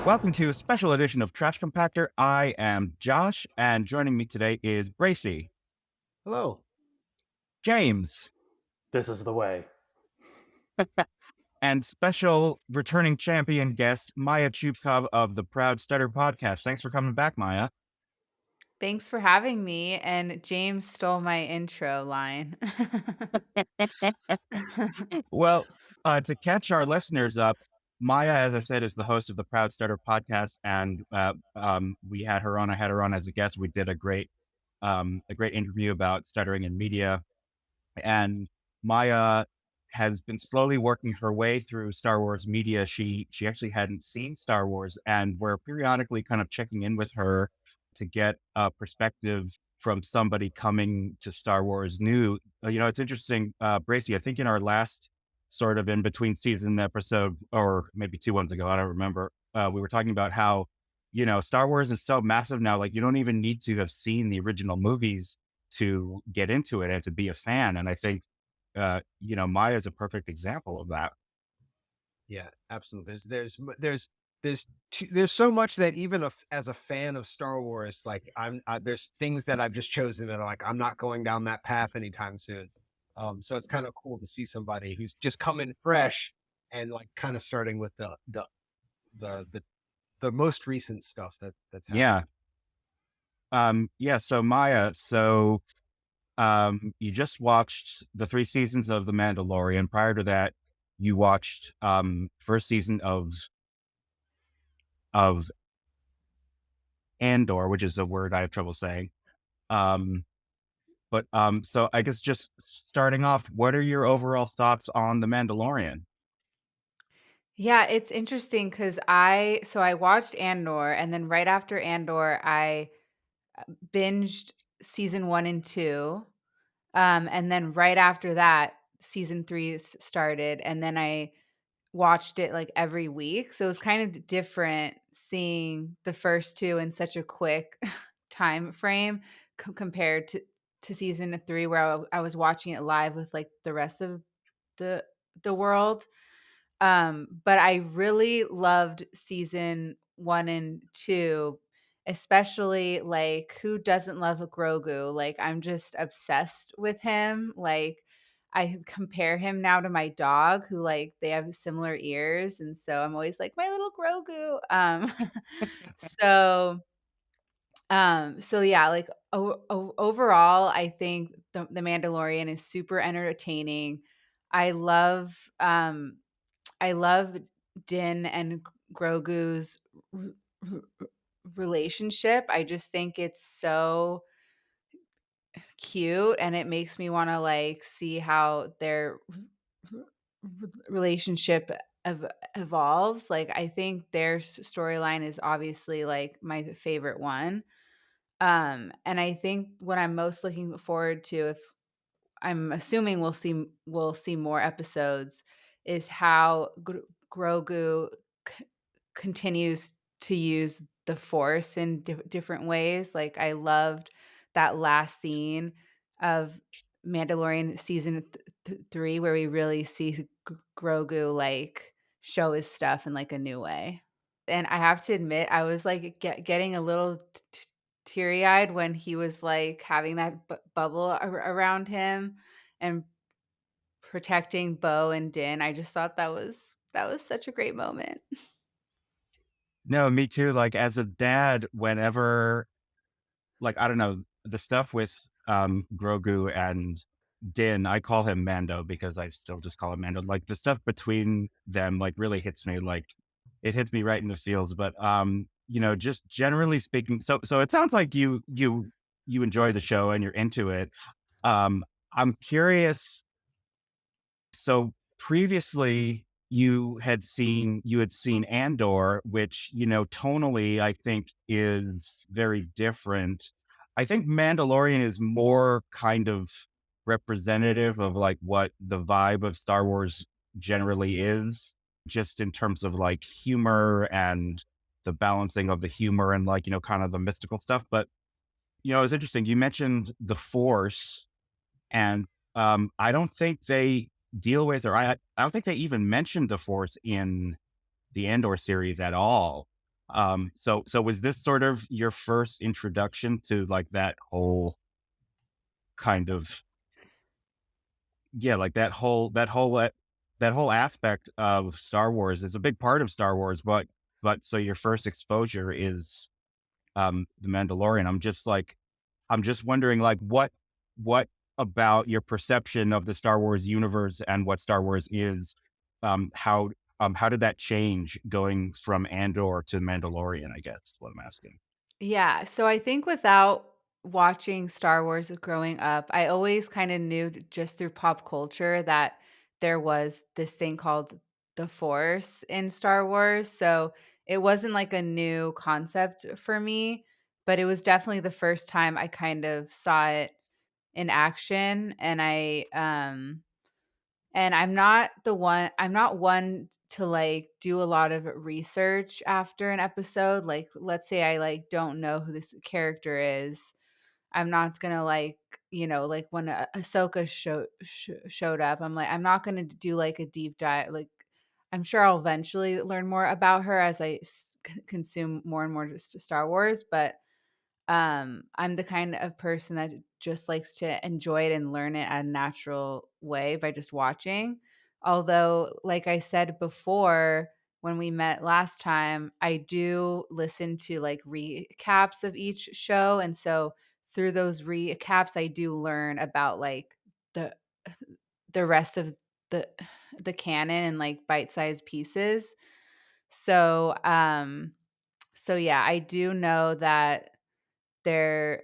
Welcome to a special edition of Trash Compactor. I am Josh, and joining me today is Bracey, Hello. James, This is the way. and special returning champion guest, Maya Chupkov of the Proud Stutter podcast. Thanks for coming back, Maya. Thanks for having me, and James stole my intro line. Well, to catch our listeners up, Maya, as I said, is the host of the Proud Stutter podcast, and we had her on. I had her on as a guest. We did a great interview about stuttering in media. And Maya has been slowly working her way through Star Wars media. She actually hadn't seen Star Wars, and we're periodically kind of checking in with her to get a perspective from somebody coming to Star Wars new. It's interesting, Bracey. I think in our last sort of in between season episode, or maybe 2 months ago, I don't remember. We were talking about how Star Wars is so massive now. Like you don't even need to have seen the original movies to get into it and to be a fan. And I think, Maya is a perfect example of that. Yeah, absolutely. There's so much that even as a fan of Star Wars, like there's things that I've just chosen that are like I'm not going down that path anytime soon. So it's kind of cool to see somebody who's just come in fresh and like kind of starting with the the most recent stuff that's happening. Yeah. Yeah. So Maya, you just watched the 3 seasons of The Mandalorian. Prior to that, you watched first season of Andor, which is a word I have trouble saying. So I guess just starting off, what are your overall thoughts on The Mandalorian? Yeah, it's interesting because I watched Andor, and then right after Andor, I binged season 1 and 2, and then right after that, season 3 started, and then I watched it, like, every week, so it was kind of different seeing the first 2 in such a quick time frame compared to season 3 where I was watching it live with, like, the rest of the the world. But I really loved season 1 and 2, especially, like, who doesn't love a Grogu? Like, I'm just obsessed with him, like, I compare him now to my dog who, like, they have similar ears, and so I'm always like, "My little Grogu." So, so yeah, like, overall, I think The Mandalorian is super entertaining. I love, um I love Din and Grogu's r r r relationship. I just think it's so cute, and it makes me wanna, like, see how their relationship evolves. Like, I think their storyline is obviously, like, my favorite one. And I think what I'm most looking forward to, if I'm assuming we'll see more episodes, is how Grogu c continues to use the Force in different ways. Like, I loved that last scene of Mandalorian season 3 where we really see Grogu, like, show his stuff in, like, a new way. And I have to admit, I was, like, getting a little teary-eyed when he was, like, having that bubble around him and protecting Bo and Din. I just thought that was such a great moment. No, me too. Like as a dad, whenever like I don't know, the stuff with Grogu and Din, I call him Mando because I still just call him Mando. Like the stuff between them like really hits me, like it hits me right in the feels. But just generally speaking, so it sounds like you enjoy the show and you're into it. Um I'm curious, so previously you had seen Andor, which, tonally I think is very different. I think Mandalorian is more kind of representative of like what the vibe of Star Wars generally is, just in terms of like humor and the balancing of the humor and like, kind of the mystical stuff. But, it was interesting. You mentioned the Force, and I don't think they deal with, or I don't think they even mentioned the Force in the Andor series at all. So was this sort of your first introduction to like that whole kind of, yeah, like that whole aspect of Star Wars is a big part of Star Wars, but so your first exposure is the Mandalorian. I'm just wondering like what about your perception of the Star Wars universe and what Star Wars is, how did that change going from Andor to Mandalorian, I guess is what I'm asking. Yeah, so I think without watching Star Wars growing up, I always kind of knew just through pop culture that there was this thing called the Force in Star Wars. So it wasn't like a new concept for me, but it was definitely the first time I kind of saw it in action. And I'm not one to, like, do a lot of research after an episode, like, let's say I, like, don't know who this character is, I'm not gonna, like, like, when Ahsoka showed up, I'm not gonna do, like, a deep dive, like, I'm sure I'll eventually learn more about her as I consume more and more just Star Wars, but I'm the kind of person that just likes to enjoy it and learn it at a natural way by just watching. Although, like I said before, when we met last time, I do listen to like recaps of each show. And so through those recaps, I do learn about like the the rest of the the canon and like bite-sized pieces. So so yeah, I do know that there's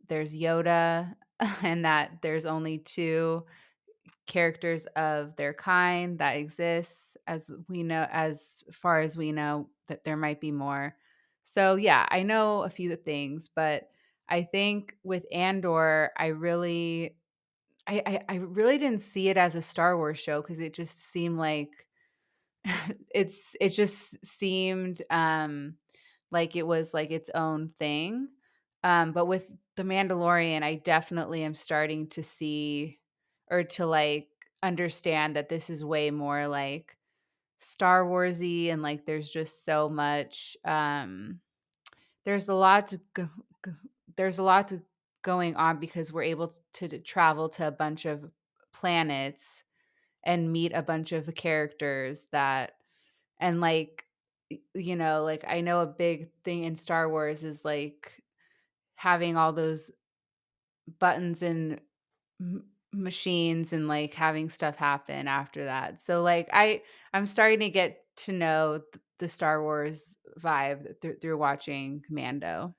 Yoda and that there's only 2 characters of their kind that exists, as far as we know, that there might be more. So, yeah, I know a few things, but I think with Andor, I really didn't see it as a Star Wars show because it just seemed like it just seemed, like it was, like, its own thing, but with The Mandalorian, I definitely am starting to see or to, like, understand that this is way more, like, Star Warsy and, like, there's just so much, there's a lot to go there's a lot to going on because we're able to travel to a bunch of planets and meet a bunch of characters that and, like, like, I know a big thing in Star Wars is, like, having all those buttons and machines and, like, having stuff happen after that. So, like, I'm starting to get to know the Star Wars vibe through watching Mando.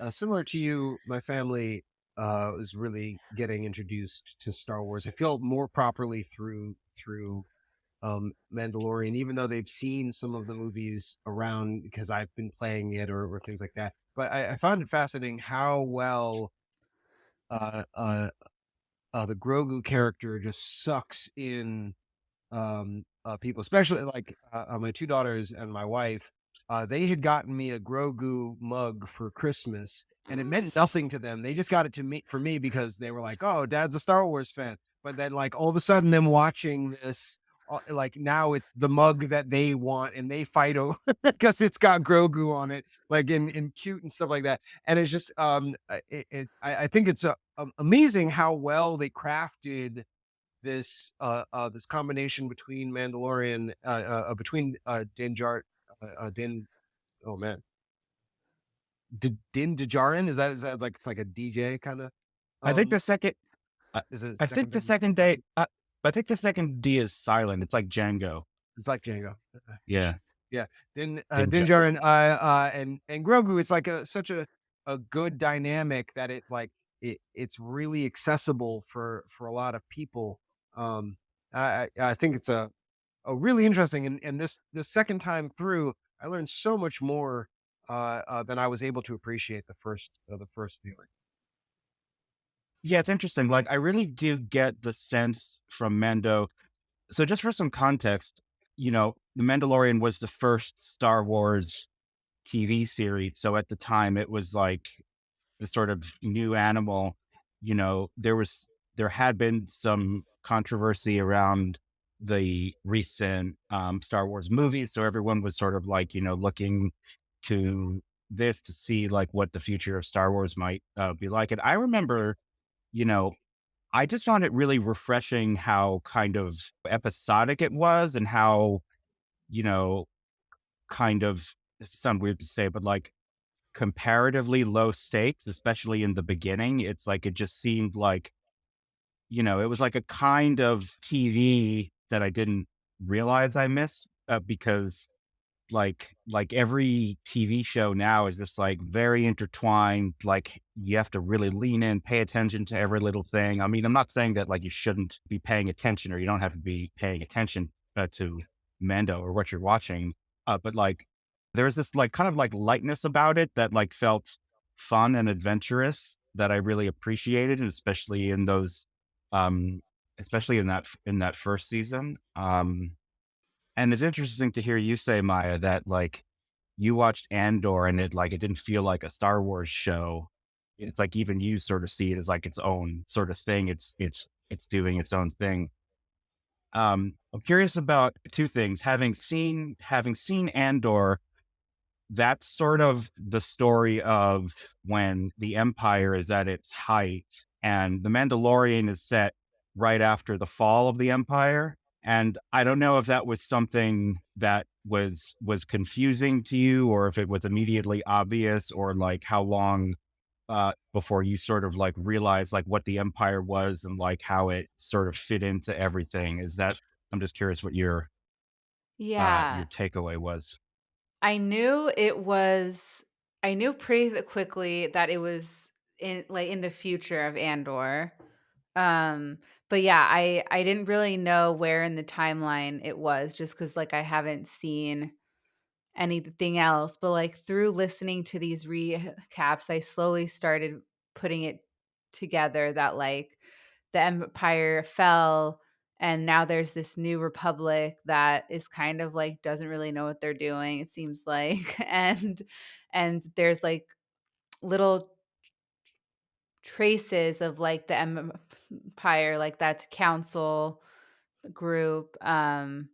Similar to you, my family was really getting introduced to Star Wars. I feel more properly through Mandalorian, even though they've seen some of the movies around because I've been playing it or things like that. But I found it fascinating how well uh, uh, the Grogu character just sucks in people, especially like my 2 daughters and my wife. They had gotten me a Grogu mug for Christmas, and it meant nothing to them. They just got it to me for me because they were like, "Oh, Dad's a Star Wars fan." But then, like all of a sudden, them watching this, like now it's the mug that they want, and they fight over because it's got Grogu on it, like in cute and stuff like that. And it's just, I think it's amazing how well they crafted this combination between Mandalorian between Din Jar Din oh man Din Djarin, is that like it's like a DJ kind of I think um the second I, is it I think the secondary second day I think the second D is silent. It's like Django. it's like Django. Yeah. Yeah, Din Dinja. Djarin and Grogu, it's like a good dynamic that it's really accessible for a lot of people. um I think it's a Oh, really interesting. And this second time through, I learned so much more than I was able to appreciate the first viewing. Yeah, it's interesting. Like I really do get the sense from Mando. So just for some context, The Mandalorian was the first Star Wars TV series. So at the time it was like the sort of new animal. There had been some controversy around the recent Star Wars movies. So everyone was sort of like, looking to this to see like what the future of Star Wars might be like. And I remember, you know, I just found it really refreshing how kind of episodic it was and how, you know, kind of, this sounds weird to say, but like comparatively low stakes, especially in the beginning. It's like it just seemed like, it was like a kind of TV that I didn't realize I missed because like every TV show now is just like very intertwined. Like you have to really lean in, pay attention to every little thing. I mean, I'm not saying that like you shouldn't be paying attention or you don't have to be paying attention to Mando or what you're watching. But like there was this like kind of like lightness about it that like felt fun and adventurous that I really appreciated, and um, especially in that first season. And it's interesting to hear you say, Maya, that like you watched Andor and it didn't feel like a Star Wars show. It's like even you sort of see it as like its own sort of thing. It's doing its own thing. I'm curious about two things. Having seen Andor, that's sort of the story of when the Empire is at its height, and the Mandalorian is set right after the fall of the Empire. And I don't know if that was something that was confusing to you, or if it was immediately obvious, or like how long before you sort of like realized like what the Empire was and like how it sort of fit into everything. Is that I'm just curious what your Yeah. takeaway was. I knew it was I knew pretty quickly that it was in the future of Andor. Um, but yeah, I didn't really know where in the timeline it was just cuz like I haven't seen anything else, but like through listening to these recaps, I slowly started putting it together that like the empire fell and now there's this new republic that is kind of like doesn't really know what they're doing, it seems like. And there's like little traces of like the empire, like that's council group. But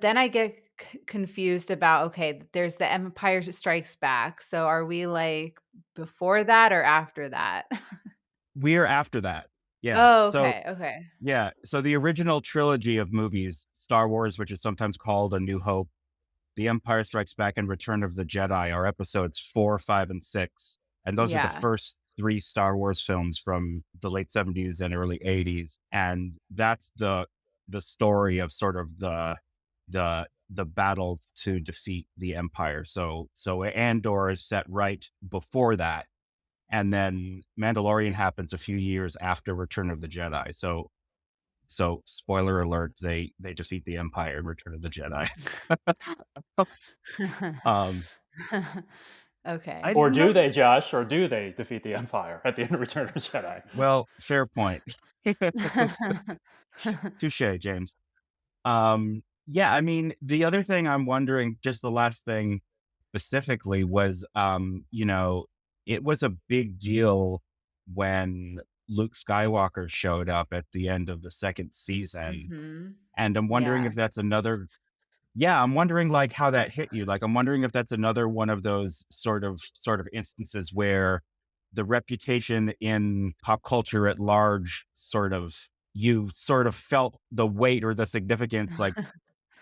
then I get confused about, okay, there's the Empire Strikes Back. So are we like before that or after that? We're after that. Yeah. Oh, So okay, okay. yeah. So the original trilogy of movies, Star Wars, which is sometimes called A New Hope, The Empire Strikes Back, and Return of the Jedi, are episodes 4, 5, and 6. And those are the Yeah. first three Star Wars films from the late 70s and early 80s. And that's the story of sort of the battle to defeat the Empire. So Andor is set right before that, and then Mandalorian happens a few years after Return of the Jedi. So spoiler alert, they defeat the Empire in Return of the Jedi. um, I Okay. Or didn't do know. they, Josh? Or do they defeat the Empire at the end of Return of the Jedi? well, fair point. Touche, James. Yeah, I mean, the other thing I'm wondering, just the last thing specifically was, it was a big deal when Luke Skywalker showed up at the end of the second season. Mhm. And I'm wondering Yeah. if that's another, yeah, I'm wondering like how that hit you. Like, I'm wondering if that's another one of those sort of instances where the reputation in pop culture at large you sort of felt the weight or the significance, like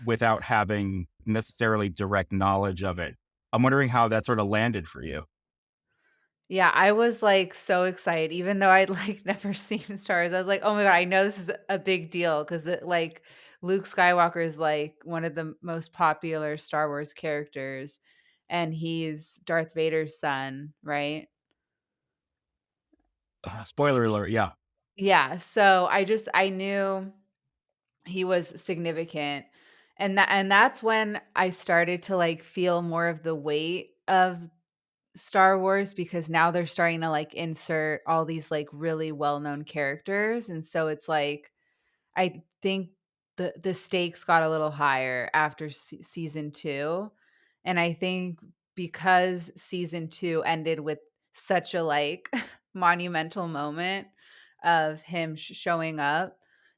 without having necessarily direct knowledge of it. I'm wondering how that sort of landed for you. Yeah, I was, like, so excited even though I'd, like, never seen Star Wars. I was like, "Oh my god, I know this is a big deal because like, Luke Skywalker is, like, one of the most popular Star Wars characters, and he's Darth Vader's son, right?" Spoiler alert. Yeah. Yeah, so I knew he was significant, and that's when I started to, like, feel more of the weight of Star Wars because now they're starting to, like, insert all these, like, really well-known characters, and so it's like, I think the stakes got a little higher after season 2, and I think because season 2 ended with such a, like, monumental moment of him showing up,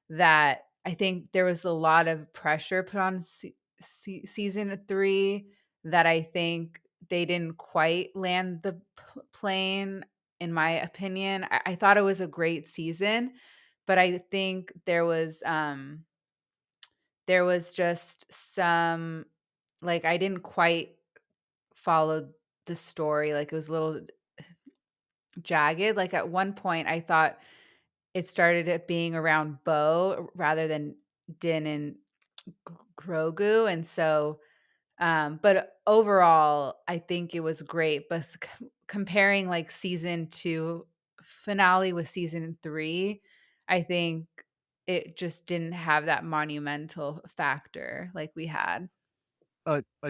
that I think there was a lot of pressure put on season 3 that I think they didn't quite land the plane, in my opinion. I thought it was a great season, but I think there was just some, like, I didn't quite follow the story, like, it was a little jagged. Like, at one point, I thought it started it being around Bo rather than Din and Grogu, and so, but overall, I think it was great, but comparing, like, season 2 finale with season 3, I think it just didn't have that monumental factor like we had.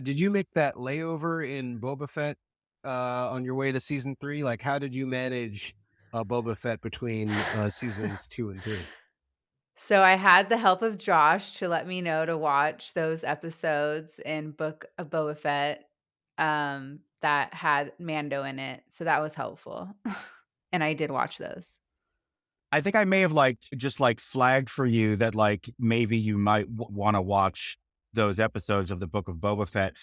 Did you make that layover in Boba Fett on your way to season 3? Like, how did you manage Boba Fett between seasons 2 and 3? So I had the help of Josh to let me know to watch those episodes in Book of Boba Fett, that had Mando in it, so that was helpful. And I did watch those. I think I may have like just like flagged for you that like maybe you might want to watch those episodes of the Book of Boba Fett.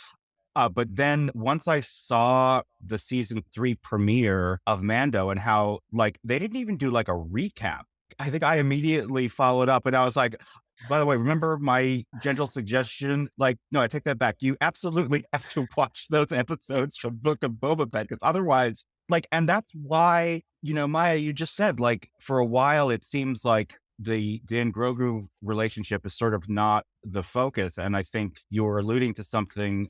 But then once I saw the season 3 premiere of Mando and how like they didn't even do like a recap, I think I immediately followed up and I was like, by the way, remember my gentle suggestion? Like, no, I take that back. You absolutely have to watch those episodes from Book of Boba Fett because otherwise, like, and that's why, Maya, you just said, like, for a while, it seems like the Dan Grogu relationship is sort of not the focus. And I think you're alluding to something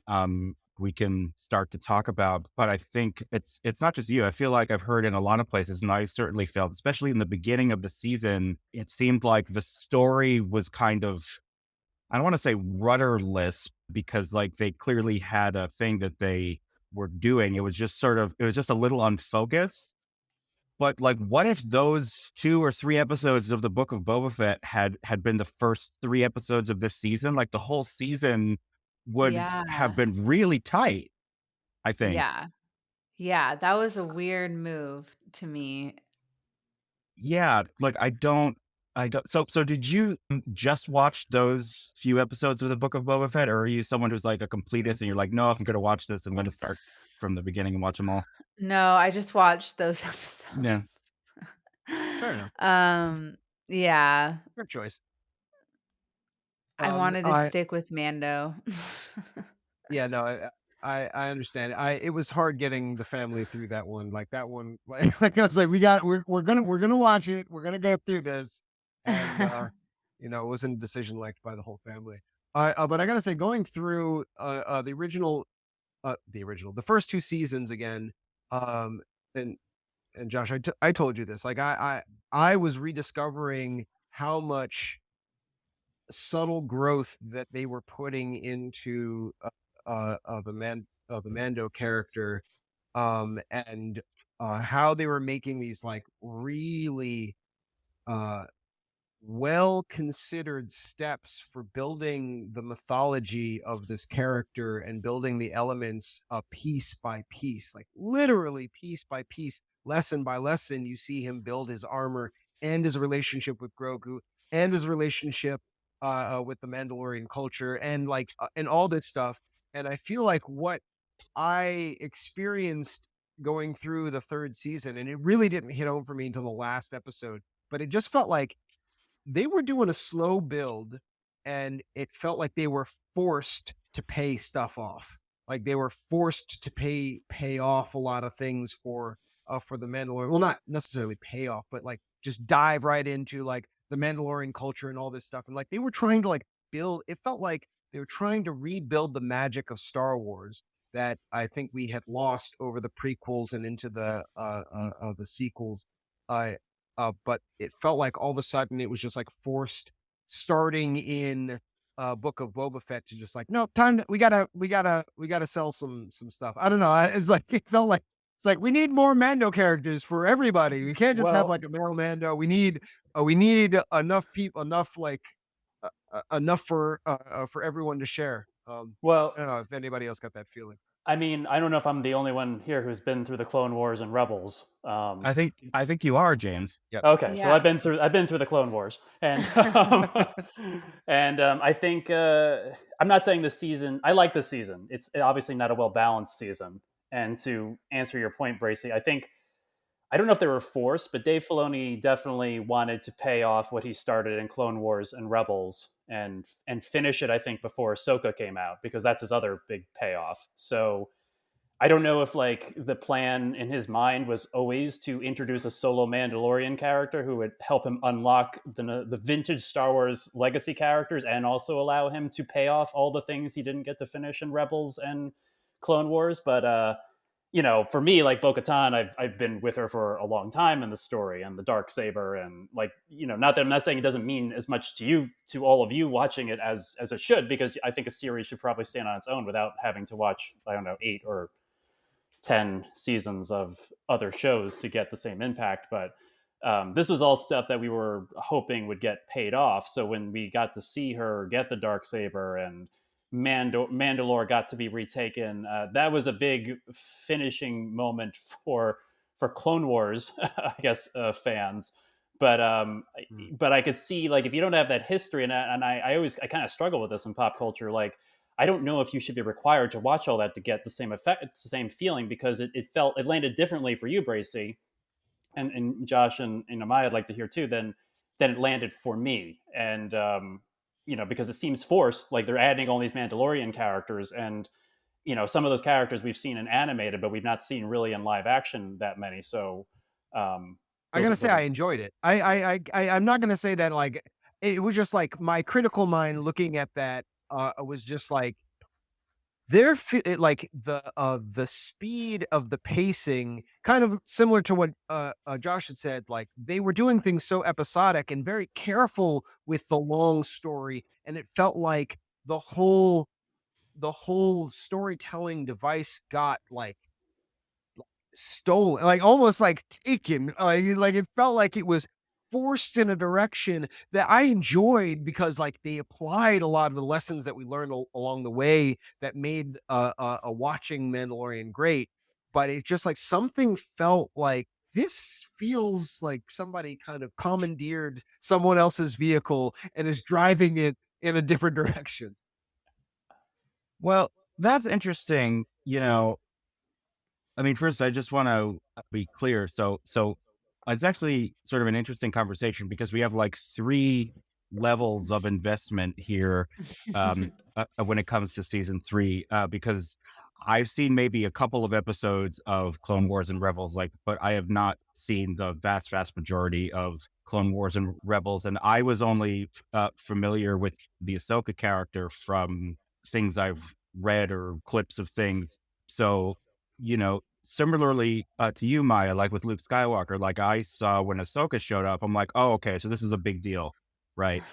we can start to talk about. But I think it's not just you. I feel like I've heard in a lot of places, and I certainly felt, especially in the beginning of the season, it seemed like the story was kind of, I don't want to say rudderless because like they clearly had a thing that they were doing. It was just a little unfocused. But like, what if those 2 or 3 episodes of the Book of Boba Fett had been the first 3 episodes of this season? Like the whole season would have Yeah. been really tight, I think. Yeah. Yeah, that was a weird move to me. Yeah, like I don't. So did you just watch those few episodes of the Book of Boba Fett, or are you someone who's like a completist and you're like, no, if I'm going to watch this, I'm going to start from the beginning and watch them all? No, I just watched those episodes. Yeah. Fair enough. Um, yeah, Fair choice. I Um, wanted to I stick with Mando. Yeah, no, I understand. It was hard getting the family through that one. Like that one, like I was like, we're gonna watch it. We're gonna get through this, and it wasn't a decision liked by the whole family. But I gotta say, going through the first 2 seasons again, um, and Josh, I told you this. Like I was rediscovering how much subtle growth that they were putting into of a Mando character, and how they were making these like really uh well considered steps for building the mythology of this character and building the elements piece by piece, like literally piece by piece, lesson by lesson. You see him build his armor and his relationship with Grogu and his relationship with the Mandalorian culture and and all this stuff. And I feel like what I experienced going through the third season, and it really didn't hit home for me until the last episode, but it just felt like they were doing a slow build and it felt like they were forced to pay stuff off. Like they were forced to pay off a lot of things for the Mandalorian. Well, not necessarily pay off, but like just dive right into like the Mandalorian culture and all this stuff. And like they were trying to like build, it felt like they were trying to rebuild the magic of Star Wars that I think we had lost over the prequels and into the sequels. Uh, but it felt like all of a sudden it was just like forced starting in Book of Boba Fett to just like, no, time to, we gotta sell some stuff. I don't know. It's like it felt like it's like we need more Mando characters for everybody. We can't just have Well, like a male Mando. We need enough people, enough for everyone to share. well, I don't know if anybody else got that feeling. I mean, I don't know if I'm the only one here who's been through the Clone Wars and Rebels. I think you are, James. Yes. Okay, so Yeah. I've been through the Clone Wars, and I think I'm not saying this season. I like this season. It's obviously not a well balanced season. And to answer your point, Bracey, I think I don't know if they were forced, but Dave Filoni definitely wanted to pay off what he started in Clone Wars and Rebels, and finish it. I think before Ahsoka came out, because that's his other big payoff. So I don't know if like the plan in his mind was always to introduce a solo Mandalorian character who would help him unlock the vintage Star Wars legacy characters, and also allow him to pay off all the things he didn't get to finish in Rebels and Clone Wars. But for me, like Bo-Katan, I've been with her for a long time in the story, and the dark saber, and like, not that I'm not saying it doesn't mean as much to all of you watching it as it should, because I think a series should probably stand on its own without having to watch, I don't know, 8 or 10 seasons of other shows to get the same impact. But this was all stuff that we were hoping would get paid off. So when we got to see her get the dark saber, and Mandalore got to be retaken, that was a big finishing moment for Clone Wars, I guess, fans. But but I could see, like, if you don't have that history, I kind of struggle with this in pop culture, like, I don't know if you should be required to watch all that to get the same effect, the same feeling, because it landed differently for you, Bracy, and Josh, and Amaya. I'd like to hear too. Than it landed for me, and because it seems forced. Like, they're adding all these Mandalorian characters, and some of those characters we've seen in animated, but we've not seen really in live action that many. So I those gotta are say, those I are enjoyed it. I'm not gonna say that like it was just like my critical mind looking at that was just like like the speed of the pacing, kind of similar to what Josh had said. Like they were doing things so episodic and very careful with the long story, and it felt like the whole storytelling device got like stolen, like almost like taken, like it felt like it was forced in a direction that I enjoyed, because like they applied a lot of the lessons that we learned along the way that made a watching Mandalorian great. But it just like something felt like this feels like somebody kind of commandeered someone else's vehicle and is driving it in a different direction. Well, that's interesting. I mean, first, I just want to be clear. So it's actually sort of an interesting conversation because we have like three levels of investment here when it comes to season three. Because I've seen maybe a couple of episodes of Clone Wars and Rebels, but I have not seen the vast majority of Clone Wars and Rebels, and I was only familiar with the Ahsoka character from things I've read or clips of things. So, similarly to you, Maya, like with Luke Skywalker, like I saw when Ahsoka showed up, I'm like, oh, okay, so this is a big deal, right?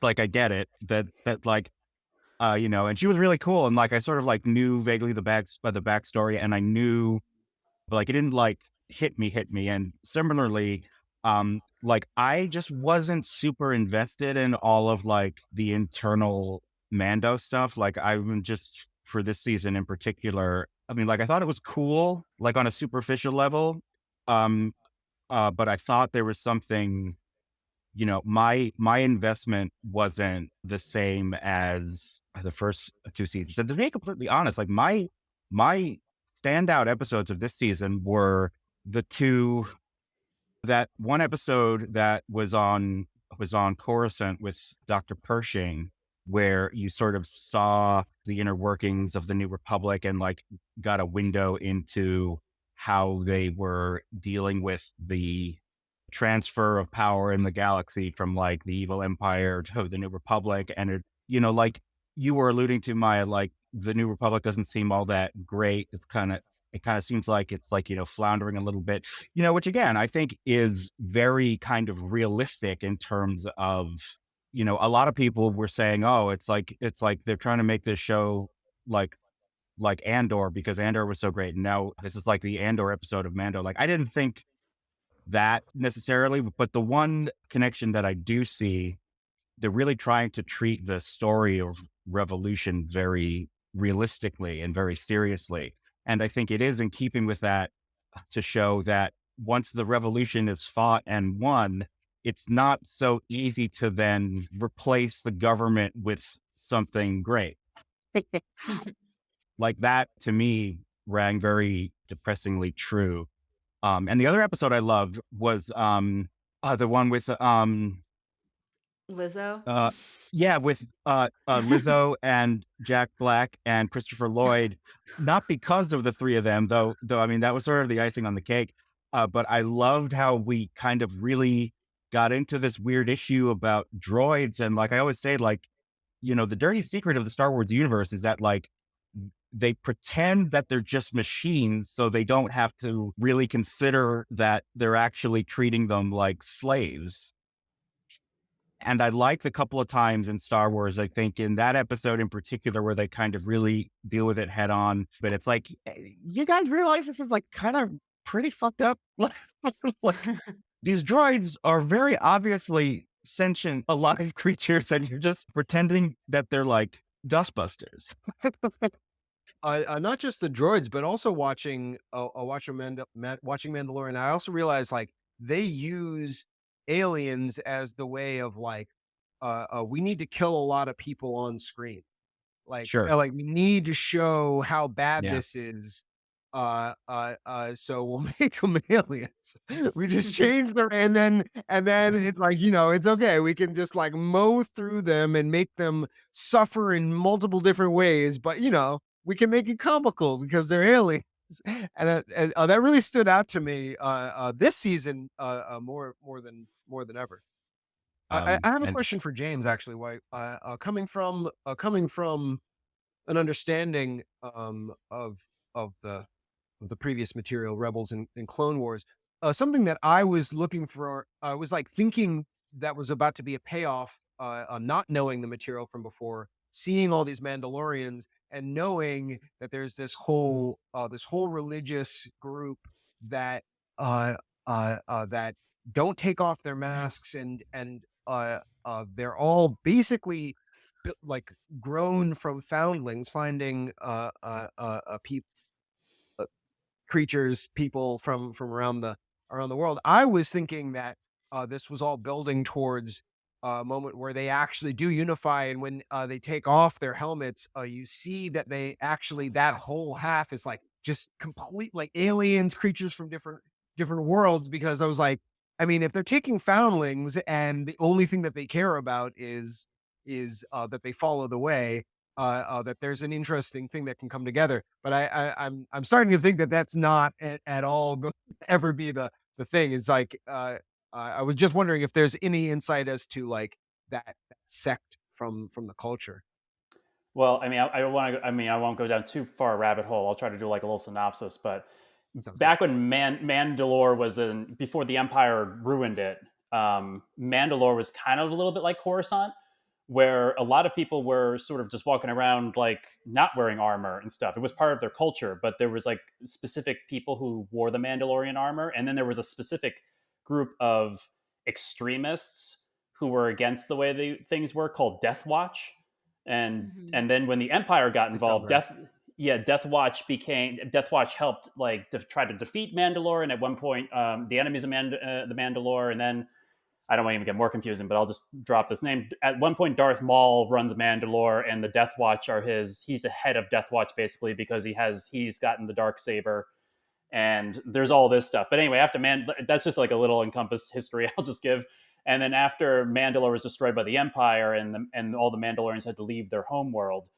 Like I get it that like, and she was really cool, and like I sort of like knew vaguely the backstory, and I knew, but like it didn't like hit me, and similarly, like I just wasn't super invested in all of like the internal Mando stuff. Like I'm just for this season in particular. I mean, like I thought it was cool, like on a superficial level, um, but I thought there was something. My investment wasn't the same as the first two seasons. And to be completely honest, like my standout episodes of this season were the two that one episode that was on Coruscant with Dr. Pershing, where you sort of saw the inner workings of the New Republic and like got a window into how they were dealing with the transfer of power in the galaxy from like the evil empire to the New Republic. And like you were alluding to, Maya, like the New Republic doesn't seem all that great. It kind of seems like it's like, floundering a little bit, which again, I think is very kind of realistic in terms of, a lot of people were saying, oh, it's like they're trying to make this show like Andor because Andor was so great. And now this is like the Andor episode of Mando. Like I didn't think that necessarily, but the one connection that I do see, they're really trying to treat the story of Revolution very realistically and very seriously. And I think it is in keeping with that to show that once the revolution is fought and won, it's not so easy to then replace the government with something great. Like that to me rang very depressingly true. And the other episode I loved was the one with Lizzo. Uh, yeah, with Lizzo and Jack Black and Christopher Lloyd, not because of the three of them, though I mean that was sort of the icing on the cake. But I loved how we kind of really got into this weird issue about droids, and like I always say, like, you know, the dirty secret of the Star Wars universe is that like they pretend that they're just machines, so they don't have to really consider that they're actually treating them like slaves. And I like the couple of times in Star Wars, I think in that episode in particular, where they kind of really deal with it head on. But it's like, you guys realize this is like kind of pretty fucked up? Like these droids are very obviously sentient, alive creatures, and you're just pretending that they're like dustbusters. Not just the droids, but also watching Mandalorian. I also realized like they use aliens as the way of like, we need to kill a lot of people on screen. Sure. Like we need to show how bad Yeah. this is. So we'll make them aliens. We just change their and then it's like, you know, it's okay. We can just like mow through them and make them suffer in multiple different ways, but you know, we can make it comical because they're aliens. And that really stood out to me this season more than ever. I have a And question for James actually. Why coming from an understanding of the previous material, Rebels and Clone Wars. Something that I was looking for, I was like thinking that was about to be a payoff, not knowing the material from before, seeing all these Mandalorians, and knowing that there's this whole religious group that uh, that don't take off their masks, and they're all basically like grown from foundlings, finding creatures, people from around the world. I was thinking that this was all building towards a moment where they actually do unify, and when they take off their helmets, you see that they actually that whole half is like just complete like aliens, creatures from different worlds. Because I was like, I mean, if they're taking foundlings and the only thing that they care about is that they follow the way, that there's an interesting thing that can come together. But I'm starting to think that that's not at all going to ever be the thing. It's like I was just wondering if there's any insight as to like that sect from the culture. Well, I mean, I want to. I mean, I won't go down too far a rabbit hole. I'll try to do like a little synopsis. But Sounds good. back when Mandalore was in, before the Empire ruined it, Mandalore was kind of a little bit like Coruscant, where a lot of people were sort of just walking around like not wearing armor and stuff. It was part of their culture, but there was like specific people who wore the Mandalorian armor, and then there was a specific group of extremists who were against the way things were, called Death Watch. and Mhm. and then when the Empire got That sounds involved, right. Death Watch helped like try to defeat Mandalore, and at one point, the enemies of the Mandalore, and then I don't want to even get more confusing, but I'll just drop this name. At one point, Darth Maul runs Mandalore, and the Death Watch are his. He's a head of Death Watch basically because he's gotten the dark saber, and there's all this stuff. But anyway, that's just like a little encompassed history I'll just give. And then after Mandalore was destroyed by the Empire, and all the Mandalorians had to leave their home world,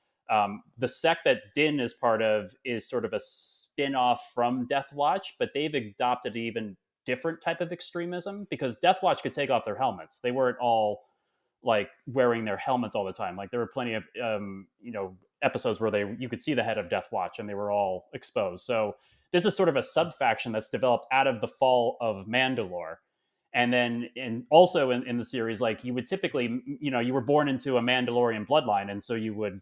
the sect that Din is part of is sort of a spin-off from Death Watch, but they've adopted an even different type of extremism, because Death Watch could take off their helmets. They weren't all like wearing their helmets all the time. Like there were plenty of episodes where you could see the head of Death Watch and they were all exposed. So this is sort of a sub faction that's developed out of the fall of Mandalore. And then, and also in the series, like you would typically, you were born into a Mandalorian bloodline, and so you would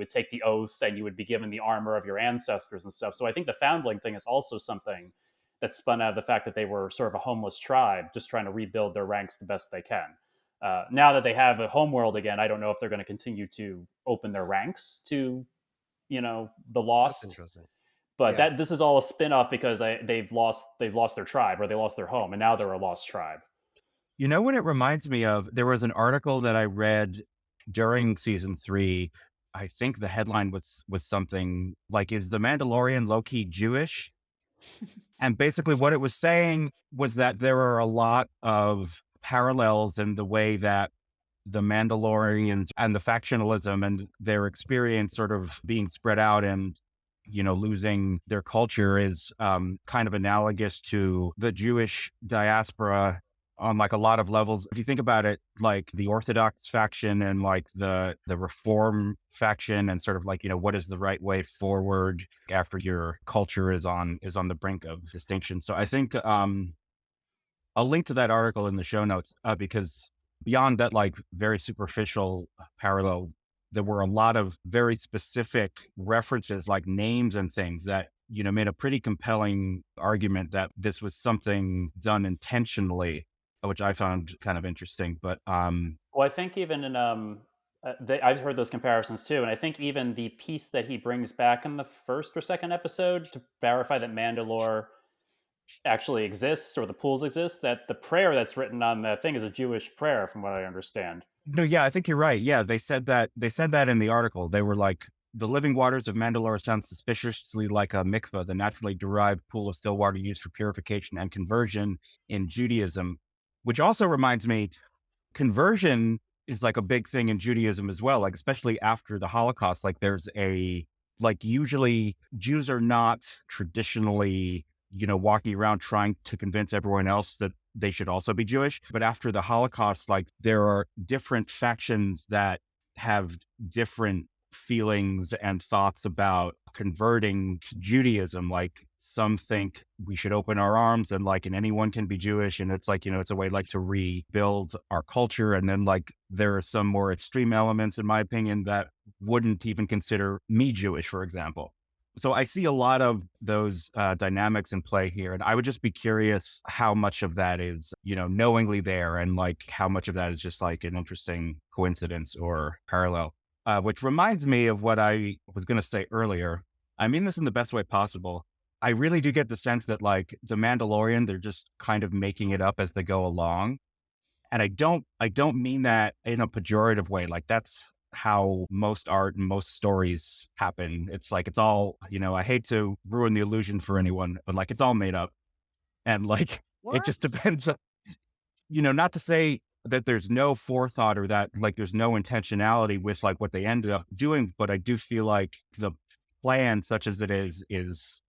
take the oath and you would be given the armor of your ancestors and stuff. So I think the foundling thing is also something that spun out of the fact that they were sort of a homeless tribe, just trying to rebuild their ranks the best they can. Now that they have a homeworld again, I don't know if they're going to continue to open their ranks to the That's Lost. interesting. But Yeah. this is all a spin-off because they've lost their tribe, or they lost their home, and now they're a lost tribe. You know what it reminds me of? There was an article that I read during season 3. I think the headline was something like, "Is the Mandalorian low-key Jewish?" And basically what it was saying was that there are a lot of parallels in the way that the Mandalorians and the factionalism and their experience sort of being spread out and, losing their culture is kind of analogous to the Jewish diaspora on like a lot of levels. If you think about it, like the Orthodox faction and like the Reform faction, and sort of like, what is the right way forward after your culture is on the brink of distinction. So I think I'll link to that article in the show notes because beyond that, like very superficial parallel, there were a lot of very specific references, like names and things that, made a pretty compelling argument that this was something done intentionally, which I found kind of interesting. But Well, I think even in I've heard those comparisons too, and I think even the piece that he brings back in the first or second episode to verify that Mandalore actually exists, or the pools exist, that the prayer that's written on the thing is a Jewish prayer, from what I understand. no, yeah, I think you're right. Yeah, they said that in the article. They were like, the living waters of Mandalore sound suspiciously like a mikveh, the naturally derived pool of still water used for purification and conversion in Judaism, which also reminds me, conversion is like a big thing in Judaism as well, like especially after the Holocaust. Like usually Jews are not traditionally, walking around trying to convince everyone else that they should also be Jewish. But after the Holocaust, like there are different factions that have different feelings and thoughts about converting to Judaism. Like some think we should open our arms and anyone can be Jewish. And it's like, it's a way like to rebuild our culture. And then like there are some more extreme elements, in my opinion, that wouldn't even consider me Jewish, for example. So I see a lot of those dynamics in play here. And I would just be curious how much of that is, knowingly there, and like how much of that is just like an interesting coincidence or parallel. Which reminds me of what I was going to say earlier. I mean this in the best way possible. I really do get the sense that like the Mandalorian, they're just kind of making it up as they go along. And I don't mean that in a pejorative way. Like that's how most art and most stories happen. It's like, it's all, I hate to ruin the illusion for anyone, but like it's all made up. And like, it just depends, not to say that there's no forethought or that like there's no intentionality with like what they ended up doing, but I do feel like the plan, such as it is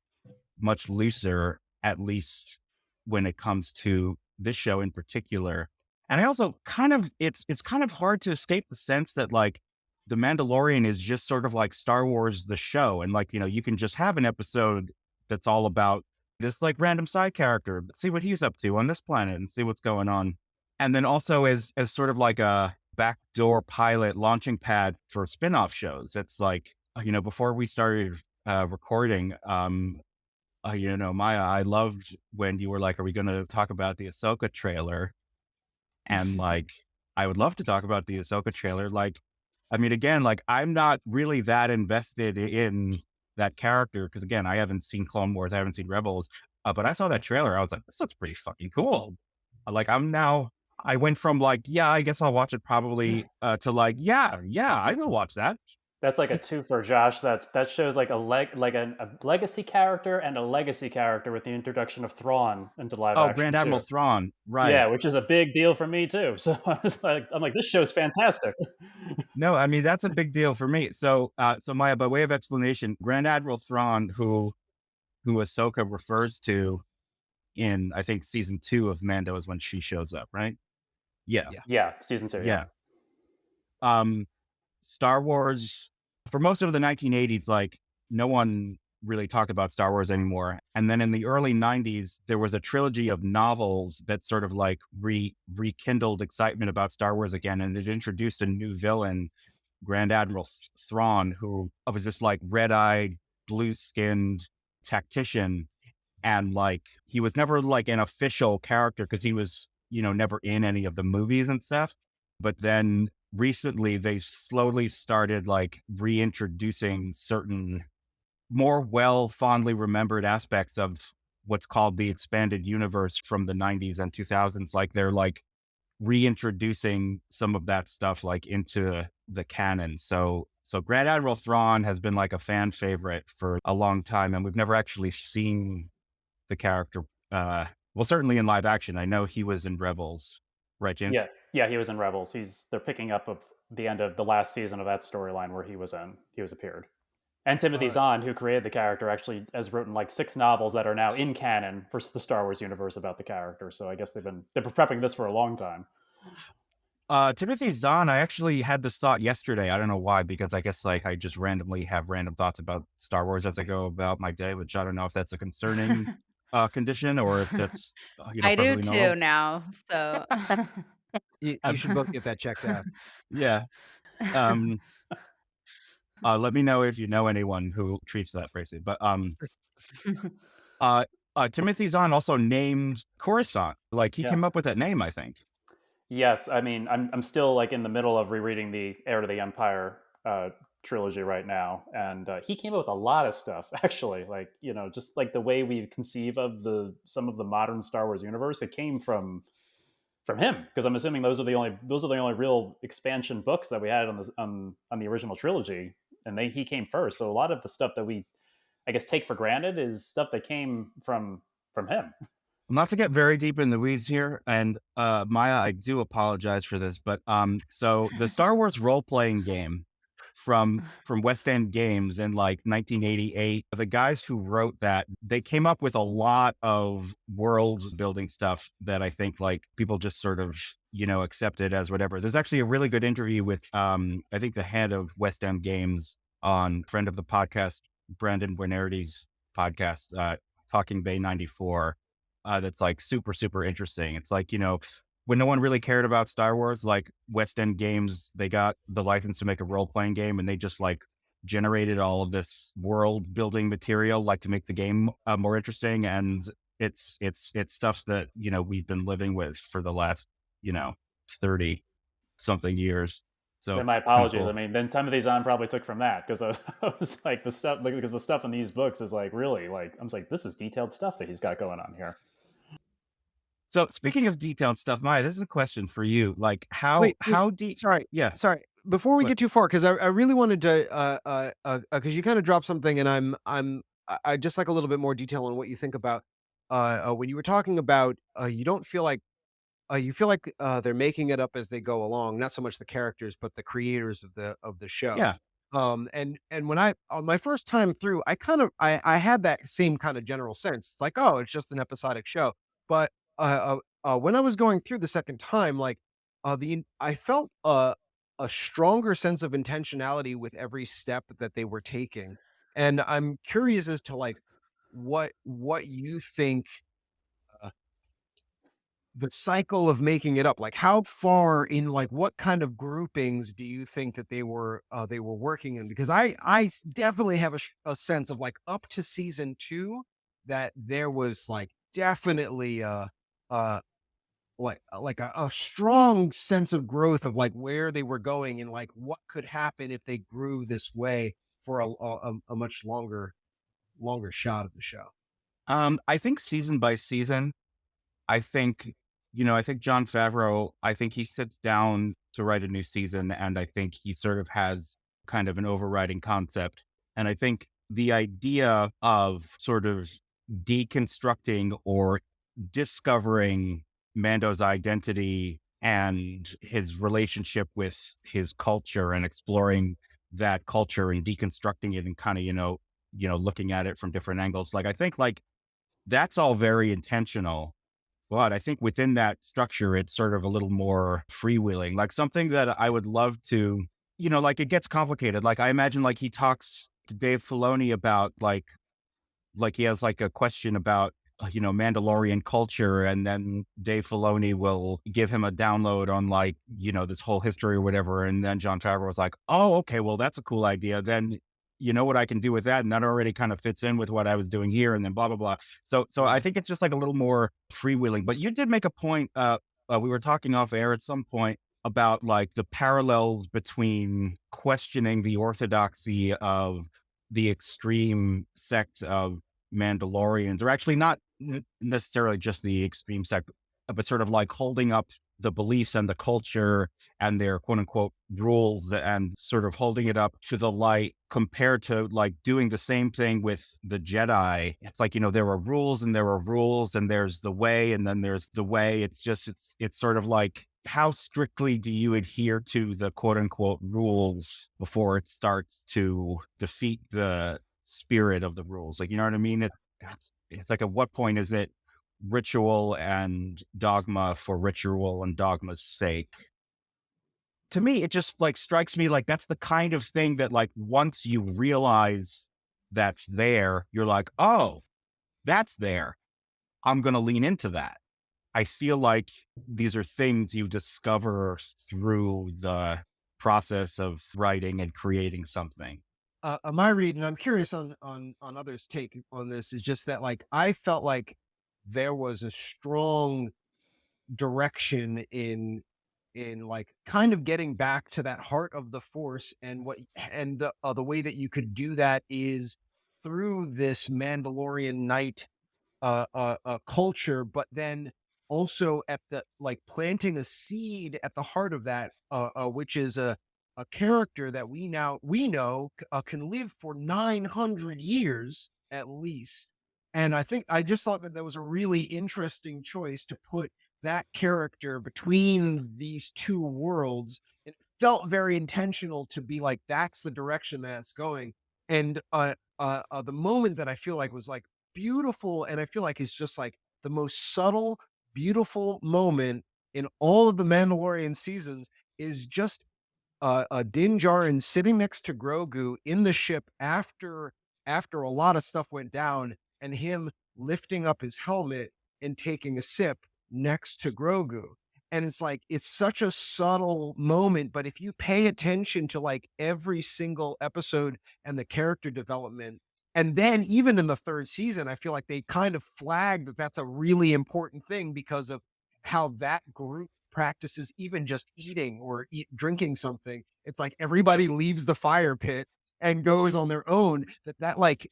much looser, at least when it comes to this show in particular. And I also it's kind of hard to escape the sense that like the Mandalorian is just sort of like Star Wars, the show. And like, you can just have an episode that's all about this like random side character, but see what he's up to on this planet and see what's going on. And then also as sort of like a backdoor pilot launching pad for spin-off shows. It's like, before we started recording, Maya, I loved when you were like, are we going to talk about the Ahsoka trailer? And like, I would love to talk about the Ahsoka trailer. Like, I mean, again, like I'm not really that invested in that character because again, I haven't seen Clone Wars, I haven't seen Rebels, but I saw that trailer. I was like, this looks pretty fucking cool. Like I went from like, yeah, I guess I'll watch it probably to like, yeah, I will watch that. That's like a two for Josh. That shows like a legacy character and a legacy character with the introduction of Thrawn into live Oh, action Grand Admiral too. Thrawn, right? Yeah, which is a big deal for me too. So I'm like, this show's fantastic. No, I mean that's a big deal for me. So, so Maya, by way of explanation, Grand Admiral Thrawn, who Ahsoka refers to in I think season 2 of Mando, is when she shows up, right? Yeah, Yeah, season 2. yeah. Star Wars, for most of the 1980s, like no one really talked about Star Wars anymore. And then in the early 90s, there was a trilogy of novels that sort of like rekindled excitement about Star Wars again. And it introduced a new villain, Grand Admiral Thrawn, who was this like red-eyed, blue-skinned tactician. And like, he was never like an official character because he was, never in any of the movies and stuff. But then recently they slowly started like reintroducing certain more fondly remembered aspects of what's called the expanded universe from the 90s and 2000s. Like they're like reintroducing some of that stuff like into the canon. So Grand Admiral Thrawn has been like a fan favorite for a long time, and we've never actually seen the character. Well, certainly in live action. I know he was in Rebels, right, James? Yeah, yeah, he was in Rebels. They're picking up of the end of the last season of that storyline where he was appeared. And Timothy Uh, Zahn, who created the character, actually has written like 6 novels that are now in canon for the Star Wars universe about the character. So I guess they've been prepping this for a long time. Timothy Zahn, I actually had this thought yesterday. I don't know why, because I guess like I just randomly have random thoughts about Star Wars as I go about my day, which I don't know if that's a concerning condition or if that's I do perfectly too normal. now. So you Um, should both get that checked out. yeah. Um, let me know if you know anyone who treats that Bracey. But uh, Timothy Zahn also named Coruscant. Like he Yeah. came up with that name, I think. Yes, I mean, I'm still like in the middle of rereading the Heir to the Empire trilogy right now, and he came up with a lot of stuff. Actually, like just like the way we conceive of some of the modern Star Wars universe, it came from him because I'm assuming those are the only real expansion books that we had on the original trilogy, and he came first. So a lot of the stuff that we I guess take for granted is stuff that came from him. Not to get very deep in the weeds here, and Maya, I do apologize for this, but so the Star Wars role playing game from West End Games in like 1988, the guys who wrote that, they came up with a lot of world building stuff that I think like people just sort of accepted as whatever. There's actually a really good interview with I think the head of West End Games on friend of the podcast Brandon Winerdy's podcast, Talking Bay 94. That's like super, super interesting. It's like, when no one really cared about Star Wars, like West End Games, they got the license to make a role playing game and they just like generated all of this world building material, like to make the game more interesting. And it's stuff that, we've been living with for the last, 30 something years. Then So my it's kind of apologies. I cool. mean, then Timothy Zahn probably took from that because I was like because the stuff in these books is like really like I'm like this is detailed stuff that he's got going on here. So speaking of detailed stuff, Maya, this is a question for you. Like Wait, how deep? sorry, Yeah. sorry. Before we What? get too far, because I really wanted to, because you kind of dropped something, and I just like a little bit more detail on what you think about, when you were talking about, you don't feel like, you feel like they're making it up as they go along, not so much the characters, but the creators of the show. Yeah. And when I on my first time through, I had that same kind of general sense. It's like, oh, it's just an episodic show. But when I was going through the second time, like I felt a stronger sense of intentionality with every step that they were taking, and I'm curious as to like what you think the cycle of making it up, like how far in like what kind of groupings do you think that they were working in? Because definitely have a sense of like up to season 2 that there was like definitely uh like a strong sense of growth of like where they were going and like what could happen if they grew this way for a much longer shot of the show. I think season by season, I think, I think Jon Favreau, I think he sits down to write a new season and I think he sort of has kind of an overriding concept. And I think the idea of sort of deconstructing or discovering Mando's identity and his relationship with his culture and exploring that culture and deconstructing it and kind of, looking at it from different angles. Like, I think like that's all very intentional, but I think within that structure, it's sort of a little more freewheeling, like something that I would love to, like it gets complicated. Like I imagine like he talks to Dave Filoni about like he has like a question about, Mandalorian culture. And then Dave Filoni will give him a download on like, this whole history or whatever. And then John Favreau was like, oh, okay, well, that's a cool idea. Then you know what I can do with that. And that already kind of fits in with what I was doing here. And then blah, blah, blah. So I think it's just like a little more freewheeling, but you did make a point. We were talking off air at some point about like the parallels between questioning the orthodoxy of the extreme sect of Mandalorians, or actually not necessarily just the extreme sect, but sort of like holding up the beliefs and the culture and their quote unquote rules and sort of holding it up to the light compared to like doing the same thing with the Jedi. It's like, there are rules and there are rules and there's the way and then there's the way. It's sort of like, how strictly do you adhere to the quote unquote rules before it starts to defeat the spirit of the rules? Like, you know what I mean? It's like, at what point is it ritual and dogma for ritual and dogma's sake? To me, it just like strikes me like that's the kind of thing that like once you realize that's there, you're like, oh, that's there. I'm going to lean into that. I feel like these are things you discover through the process of writing and creating something. My read, and I'm curious on others' take on this, is just that like I felt like there was a strong direction in like kind of getting back to that heart of the force, and the way that you could do that is through this Mandalorian night culture, but then also at the like planting a seed at the heart of that, which is a character that we know can live for 900 years at least. And I think I just thought that that was a really interesting choice to put that character between these two worlds. It felt very intentional to be like that's the direction that's going. And the moment that I feel like was like beautiful, and I feel like it's just like the most subtle, beautiful moment in all of the Mandalorian seasons is just Din Djarin sitting next to Grogu in the ship after a lot of stuff went down, and him lifting up his helmet and taking a sip next to Grogu. And it's like it's such a subtle moment, but if you pay attention to like every single episode and the character development, and then even in the third season, I feel like they kind of flagged that that's a really important thing because of how that group practices even just eating or drinking something. It's like everybody leaves the fire pit and goes on their own. That like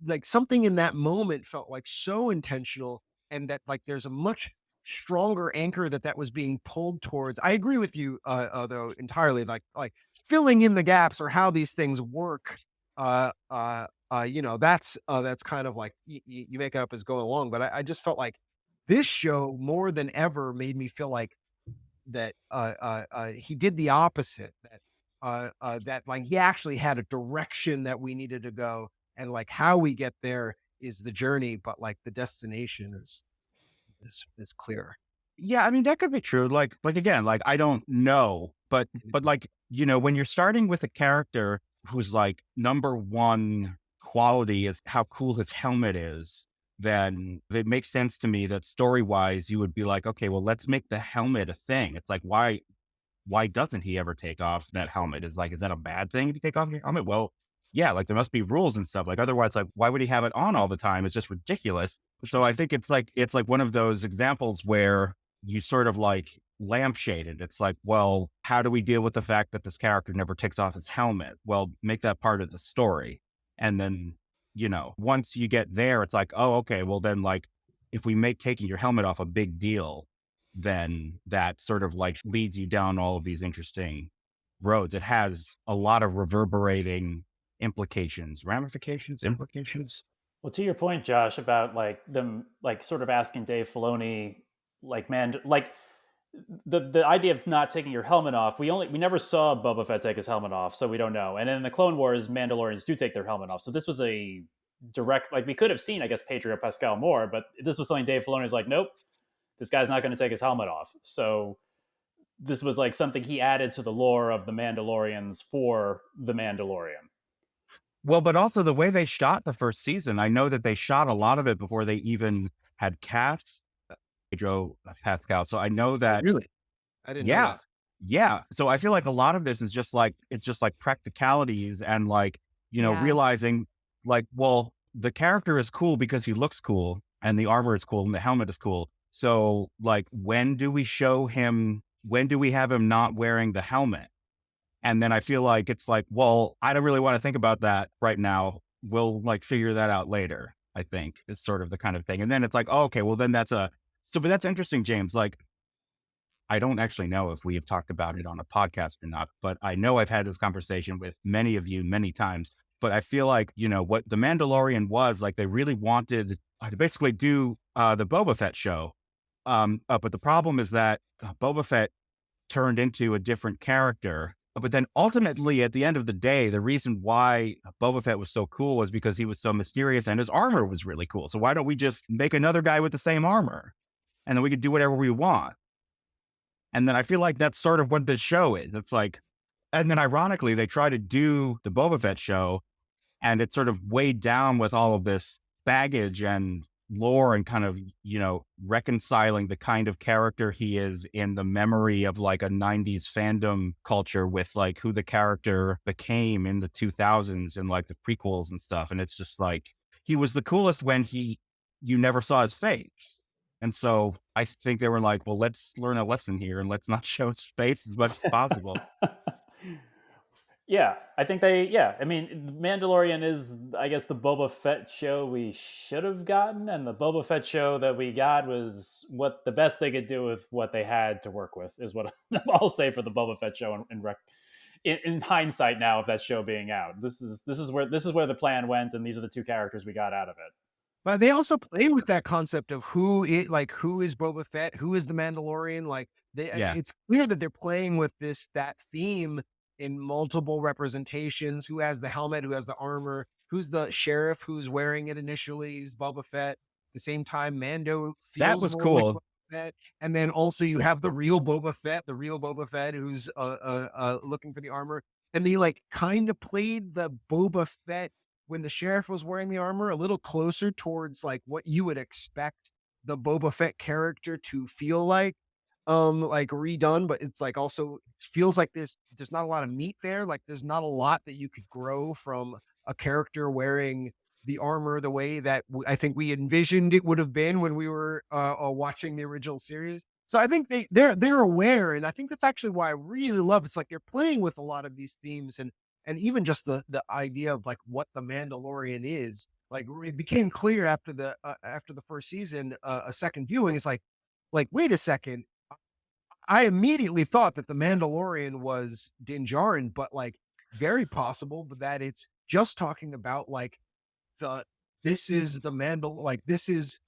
like something in that moment felt like so intentional, and that like there's a much stronger anchor that was being pulled towards. I agree with you, though entirely. Like filling in the gaps or how these things work. That's kind of like you make it up as going along. But I just felt like this show more than ever made me feel like that he did the opposite. That like he actually had a direction that we needed to go, and like how we get there is the journey, but like the destination is clear. Yeah, I mean that could be true. Like again, like I don't know, but like when you're starting with a character whose like number one quality is how cool his helmet is, then it makes sense to me that story wise you would be like, okay, well let's make the helmet a thing. It's like why doesn't he ever take off that helmet? Is that a bad thing to take off your helmet? Well, yeah, like there must be rules and stuff. Like otherwise, like why would he have it on all the time? It's just ridiculous. So I think it's like one of those examples where you sort of like lampshade it. It's like, well, how do we deal with the fact that this character never takes off his helmet? Well, make that part of the story. And then, once you get there, it's like, oh, okay, well then like if we make taking your helmet off a big deal, then that sort of like leads you down all of these interesting roads. It has a lot of reverberating ramifications, implications. Well, to your point, Josh, about like them, like sort of asking Dave Filoni, like man, like the idea of not taking your helmet off. We never saw Boba Fett take his helmet off, so we don't know. And in the Clone Wars, Mandalorians do take their helmet off. So this was a direct, like we could have seen, I guess, Pedro Pascal more, but this was something Dave Filoni was like, nope, this guy's not going to take his helmet off. So this was like something he added to the lore of the Mandalorians for the Mandalorian. Well, but also the way they shot the first season, I know that they shot a lot of it before they even had cast Pedro Pascal. So I know that. Really, I didn't know Yeah. that. Yeah. So I feel like a lot of this is just like, it's just like practicalities and like, Yeah. realizing like, well, the character is cool because he looks cool and the armor is cool and the helmet is cool. So like, when do we show him when do we have him not wearing the helmet? And then I feel like it's like, well, I don't really want to think about that right now. We'll like figure that out later, I think is sort of the kind of thing. And then it's like, oh, okay, well then but that's interesting, James. Like, I don't actually know if we have talked about it on a podcast or not, but I know I've had this conversation with many of you many times. But I feel like, what the Mandalorian was like, they really wanted to basically do the Boba Fett show. But the problem is that Boba Fett turned into a different character. But then ultimately, at the end of the day, the reason why Boba Fett was so cool was because he was so mysterious and his armor was really cool. So why don't we just make another guy with the same armor? And then we could do whatever we want. And then I feel like that's sort of what this show is. It's like, and then ironically, they try to do the Boba Fett show and it's sort of weighed down with all of this baggage and lore and kind of, reconciling the kind of character he is in the memory of like a 90s fandom culture with like who the character became in the 2000s and like the prequels and stuff. And it's just like, he was the coolest when you never saw his face. And so I think they were like, well, let's learn a lesson here and let's not show his face as much as possible. Yeah, I think I mean, Mandalorian is, I guess, the Boba Fett show we should have gotten, and the Boba Fett show that we got was what the best they could do with what they had to work with, is what I'll say for the Boba Fett show. In hindsight, now of that show being out, this is where the plan went, and these are the two characters we got out of it. But they also play with that concept of who is Boba Fett, who is the Mandalorian. Like Yeah. it's clear that they're playing with that theme in multiple representations. Who has the helmet? Who has the armor? Who's the sheriff? Who's wearing it initially? Is Boba Fett. At the same time, Mando That feels was more like cool. Boba Fett, and then also you have the real Boba Fett, who's looking for the armor, and they like kind of played the Boba Fett when the sheriff was wearing the armor a little closer towards like what you would expect the Boba Fett character to feel like redone, but it's like also feels like there's not a lot of meat there. Like there's not a lot that you could grow from a character wearing the armor the way that I think we envisioned it would have been when we were watching the original series. So I think they're aware, and I think that's actually why I really love. It's like they're playing with a lot of these themes, and even just the idea of like what the Mandalorian is. Like it became clear after the first season, a second viewing is like wait a second, I immediately thought that the Mandalorian was Din Djarin, but like very possible, but that it's just talking about like the this is the Mandal like this is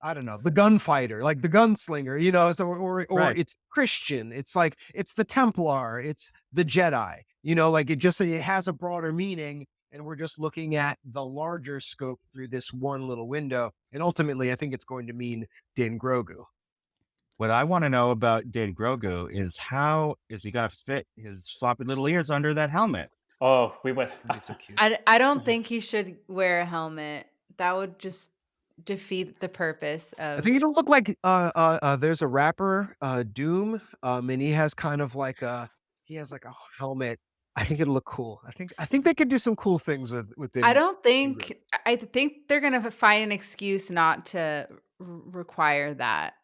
I don't know, the gunfighter, like the gunslinger, so or Right. it's Christian, it's like it's the Templar, it's the Jedi, like it has a broader meaning, and we're just looking at the larger scope through this one little window. And ultimately, I think it's going to mean Din Grogu. What I want to know about Din Grogu is how is he going to fit his floppy little ears under that helmet? Oh, we went. It's gonna be so cute. I don't think he should wear a helmet. That would just defeat the purpose I of. think it'll look like there's a rapper, Doom, and he has like a helmet. I think it'll look cool. I think they could do some cool things with I Din. don't think I think they're gonna find an excuse not to require that.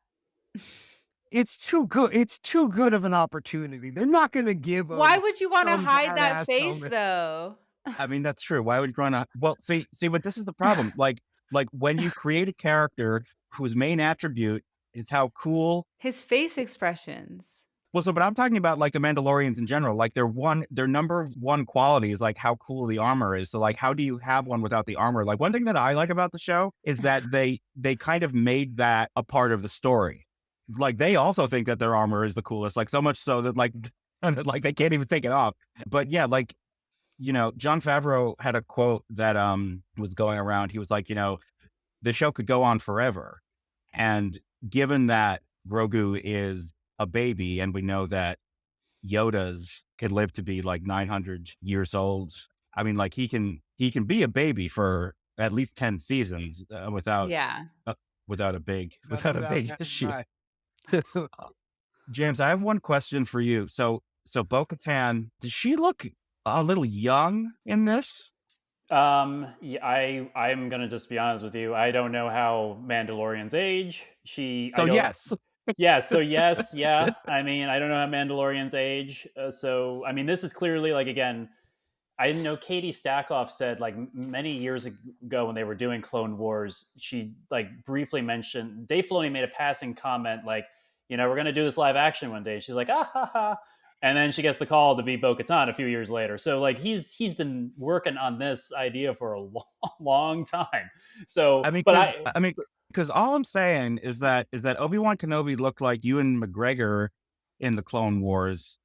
It's too good. It's too good of an opportunity. They're not gonna give Why him would you wanna some hide that badass face, helmet. though? I mean, that's true. Why would you run a well? See, but this is the problem. Like when you create a character whose main attribute is how cool. His face expressions. Well, but I'm talking about like the Mandalorians in general. Like their number one quality is like how cool the armor is. So like, how do you have one without the armor? Like one thing that I like about the show is that they kind of made that a part of the story. Like they also think that their armor is the coolest. Like so much so that like like they can't even take it off. But yeah, like Jon Favreau had a quote that was going around. He was like, the show could go on forever, and given that Grogu is a baby, and we know that Yodas can live to be like 900 years old. I mean, like he can be a baby for at least 10 seasons Yeah. without a big issue. Right. James, I have one question for you. So Bo-Katan, does she look a little young in this? Yeah, I'm gonna just be honest with you. I don't know how Mandalorians age. So yes. Yeah, so yes, yeah. I mean, I don't know how Mandalorians age. So, I mean, this is clearly like, again, I know Katie Stackoff said like many years ago when they were doing Clone Wars, she like briefly mentioned Dave Filoni made a passing comment like, we're gonna do this live action one day. She's like, ah ha ha, and then she gets the call to be Bo-Katan a few years later. So like he's been working on this idea for a long, long time. So, I mean, but because all I'm saying is that Obi-Wan Kenobi looked like Ewan McGregor in the Clone Wars,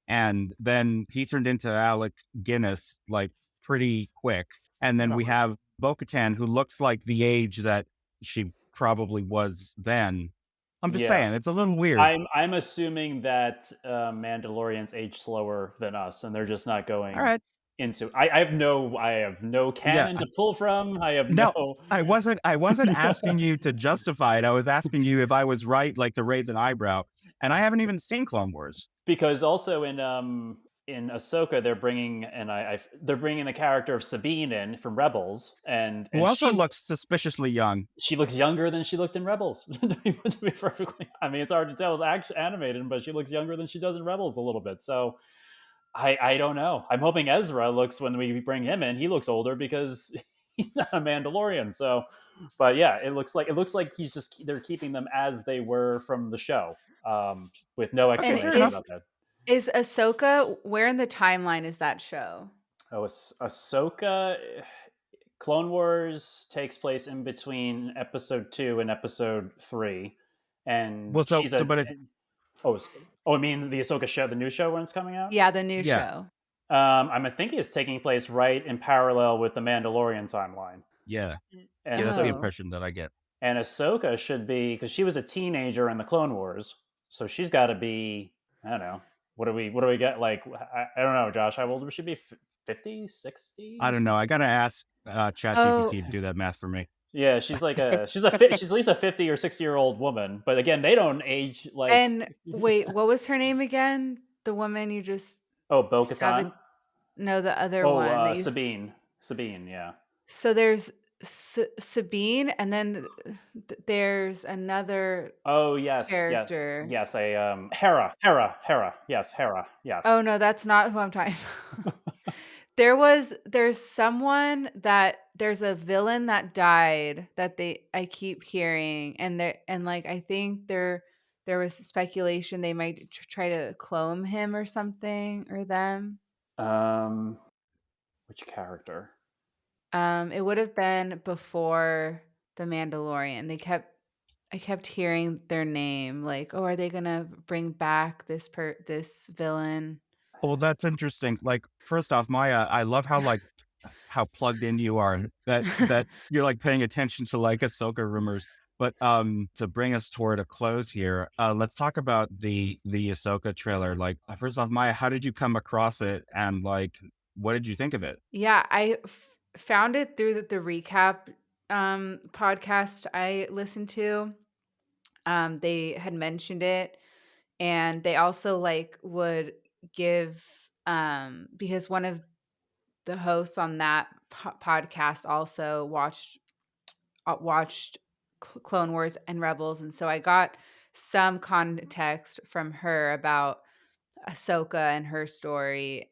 and then he turned into Alec Guinness like pretty quick. And then we have Bo-Katan, who looks like the age that she probably was then. I'm just yeah, saying, it's a little weird. I'm assuming that Mandalorians age slower than us, and they're just not All going right. into. I have no Yeah. canon to pull from. I have No, no. I wasn't asking you to justify it. I was asking you if I was right, like to raise an eyebrow. And I haven't even seen Clone Wars. Because also in Ahsoka they're bringing they're bringing the character of Sabine in from Rebels, and Who also she looks suspiciously young. she looks younger than she looked in Rebels. To be perfectly, I mean, it's hard to tell. It's actually animated, but she looks younger than she does in Rebels a little bit. So I don't know. I'm hoping Ezra looks when we bring him in. He looks older because he's not a Mandalorian. So, but yeah, it looks like he's just they're keeping them as they were from the show, with no Okay, And fair explanation enough. about that. is Ahsoka, where in the timeline is that show? Oh, Ahsoka. Clone Wars takes place in between episode 2 and episode 3, and Well, she's a. but it's Oh, I mean the Ahsoka show, the new show when it's coming out. Yeah, the new yeah, show. I'm thinking it's taking place right in parallel with the Mandalorian timeline, yeah, and that's the Oh. impression that I get. and Ahsoka should be because she was a teenager in the Clone Wars, so she's got to be. I don't know. What do we get? Like I don't know, Josh. How old would she be? 50, 60? I don't know. I gotta ask Oh, ChatGPT to do that math for me. Yeah, she's like she's at least a 50 or 60-year-old woman. But again, they don't age like. and wait, what was her name again? The woman you just Oh, Bo-Katan. saboted? No, the other Oh, one that you. Sabine. Yeah. So there's Sabine, and then there's another Oh yes, character. yes. Hera. Yes, Hera. Oh Yes. no, that's not who I'm talking about. There's someone that there's a villain that died that I keep hearing, and like I think there was speculation they might try to clone him or something, or them. um, which character? It would have been before the Mandalorian. I kept hearing their name, like, oh, are they gonna bring back this villain? Well, that's interesting. Like, first off, Maya, I love how plugged in you are. That you're like paying attention to like Ahsoka rumors. But to bring us toward a close here, let's talk about the Ahsoka trailer. Like, first off, Maya, how did you come across it, and like, what did you think of it? Yeah, I found it through the recap podcast I listened to. They had mentioned it, and they also like would give because one of the hosts on that podcast also watched Clone Wars and Rebels, and so I got some context from her about Ahsoka and her story,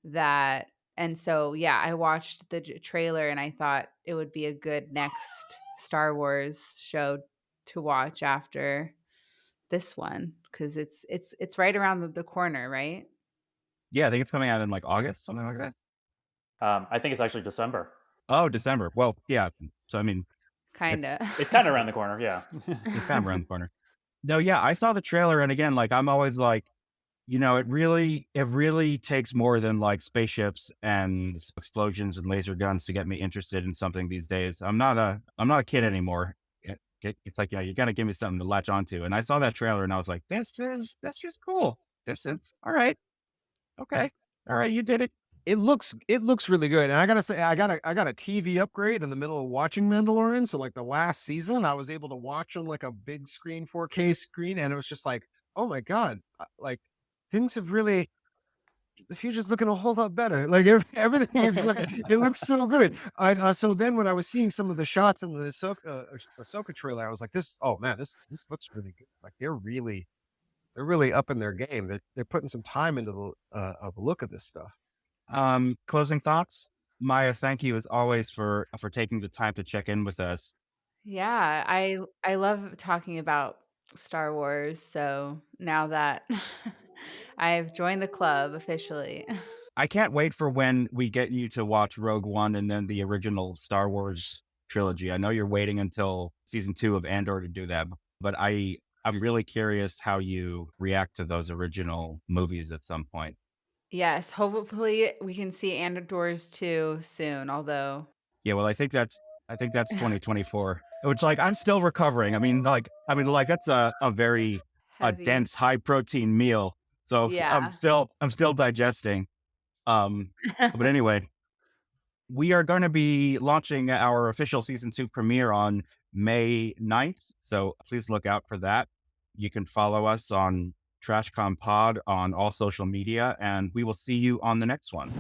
that and so yeah, I watched the trailer and I thought it would be a good next Star Wars show to watch after this one, because it's right around the corner, right? Yeah, I think it's coming out in like August, something like that. I think it's actually December. Oh, December. Well, yeah. So I mean, Kind it's of. It's kind of around the corner. Yeah. it's kind of around the corner. No, yeah, I saw the trailer, and again, like I'm always like, it really takes more than like spaceships and explosions and laser guns to get me interested in something these days. I'm not a kid anymore. It's like, yeah, you got to give me something to latch onto. And I saw that trailer and I was like, that's just cool. This is all right. Okay. All right. You did it. It looks really good, and I gotta say, I got a TV upgrade in the middle of watching Mandalorian. So like the last season, I was able to watch on like a big screen, 4K screen, and it was just like, oh my god, like things have really the future's looking a whole lot better. Like everything is it looks so good. So then when I was seeing some of the shots in the Ahsoka trailer, I was like, oh man, this looks really good. Like they're really up in their game. They're putting some time into the look of this stuff. Closing thoughts? Maya, thank you as always for taking the time to check in with us. Yeah, I love talking about Star Wars, so now that I've joined the club officially. I can't wait for when we get you to watch Rogue One and then the original Star Wars trilogy. I know you're waiting until season 2 of Andor to do that, but I'm really curious how you react to those original movies at some point. Yes, hopefully we can see Andor's too soon, although Yeah, well, I think that's 2024. Which like I'm still recovering. I mean, that's a very heavy. dense, high protein meal. So Yeah. I'm still digesting. Um, but anyway, we are going to be launching our official season 2 premiere on May 9th. So please look out for that. You can follow us on TrashCon Pod on all social media, and we will see you on the next one.